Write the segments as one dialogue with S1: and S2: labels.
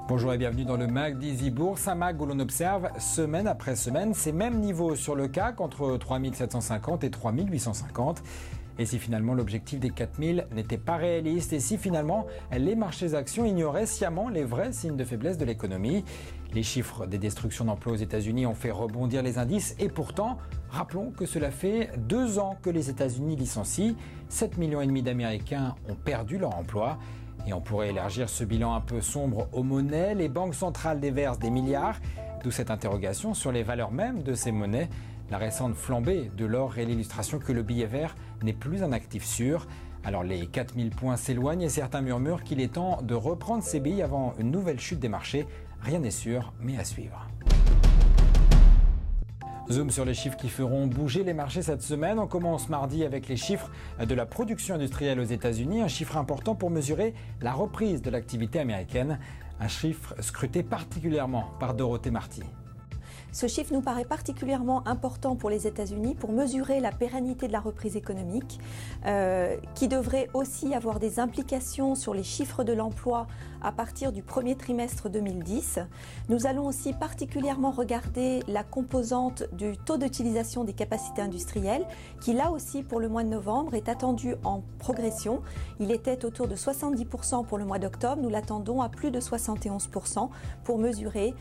S1: Bonjour et bienvenue dans le MAG d'Easy Bourse, un MAG où l'on observe semaine après semaine ces mêmes niveaux sur le CAC entre 3750 et 3850. Et si finalement l'objectif des 4000 n'était pas réaliste et si finalement les marchés actions ignoraient sciemment les vrais signes de faiblesse de l'économie. Les chiffres des destructions d'emplois aux États-Unis ont fait rebondir les indices et pourtant, rappelons que cela fait 2 ans que les États-Unis licencient. 7,5 millions d'Américains ont perdu leur emploi. Et on pourrait élargir ce bilan un peu sombre aux monnaies. Les banques centrales déversent des milliards, d'où cette interrogation sur les valeurs mêmes de ces monnaies. La récente flambée de l'or est l'illustration que le billet vert n'est plus un actif sûr. Alors les 4000 points s'éloignent et certains murmurent qu'il est temps de reprendre ces billes avant une nouvelle chute des marchés. Rien n'est sûr, mais à suivre. Zoom sur les chiffres qui feront bouger les marchés cette semaine. On commence mardi avec les chiffres de la production industrielle aux États-Unis, un chiffre important pour mesurer la reprise de l'activité américaine, un chiffre scruté particulièrement par Dorothée Marty.
S2: Ce chiffre nous paraît particulièrement important pour les États-Unis pour mesurer la pérennité de la reprise économique, qui devrait aussi avoir des implications sur les chiffres de l'emploi à partir du premier trimestre 2010. Nous allons aussi particulièrement regarder la composante du taux d'utilisation des capacités industrielles, qui là aussi pour le mois de novembre est attendu en progression. Il était autour de 70% pour le mois d'octobre, nous l'attendons à plus de 71% pour mesurer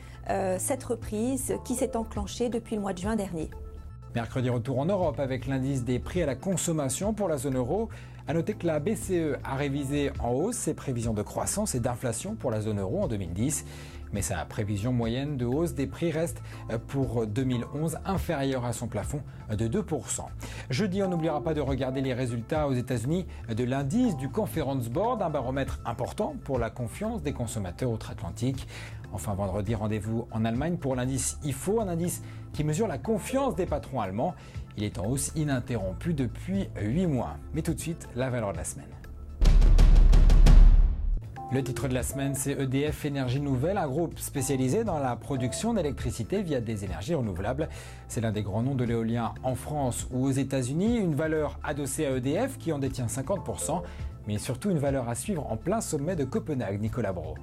S2: cette reprise qui s'est enclenchée depuis le mois de juin dernier.
S1: Mercredi, retour en Europe avec l'indice des prix à la consommation pour la zone euro. A noter que la BCE a révisé en hausse ses prévisions de croissance et d'inflation pour la zone euro en 2010. Mais sa prévision moyenne de hausse des prix reste pour 2011 inférieure à son plafond de 2%. Jeudi, on n'oubliera pas de regarder les résultats aux États-Unis de l'indice du Conference Board, un baromètre important pour la confiance des consommateurs outre-Atlantique. Enfin, vendredi, rendez-vous en Allemagne pour l'indice IFO, un indice qui mesure la confiance des patrons allemands. Il est en hausse ininterrompue depuis 8 mois. Mais tout de suite, la valeur de la semaine. Le titre de la semaine, c'est EDF Énergie Nouvelle, un groupe spécialisé dans la production d'électricité via des énergies renouvelables. C'est l'un des grands noms de l'éolien en France ou aux États-Unis, une valeur adossée à EDF qui en détient 50%, mais surtout une valeur à suivre en plein sommet de Copenhague. Nicolas Brault.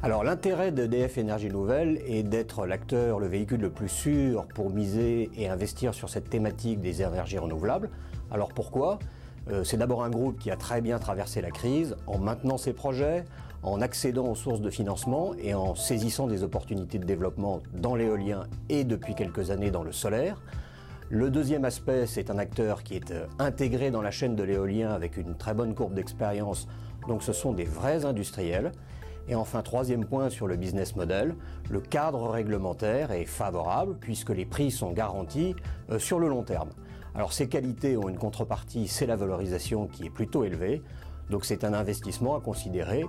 S3: Alors l'intérêt d'EDF Énergie Nouvelle est d'être l'acteur, le véhicule le plus sûr pour miser et investir sur cette thématique des énergies renouvelables. Alors pourquoi ? C'est d'abord un groupe qui a très bien traversé la crise en maintenant ses projets, en accédant aux sources de financement et en saisissant des opportunités de développement dans l'éolien et depuis quelques années dans le solaire. Le deuxième aspect, c'est un acteur qui est intégré dans la chaîne de l'éolien avec une très bonne courbe d'expérience, donc ce sont des vrais industriels. Et enfin, troisième point sur le business model, le cadre réglementaire est favorable puisque les prix sont garantis sur le long terme. Alors ces qualités ont une contrepartie, c'est la valorisation qui est plutôt élevée, donc c'est un investissement à considérer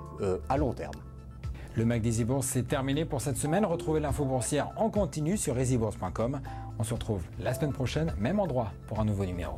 S3: à long terme.
S1: Le MAG d'Easy Bourse, c'est terminé pour cette semaine. Retrouvez l'info boursière en continu sur easybourse.com. On se retrouve la semaine prochaine, même endroit, pour un nouveau numéro.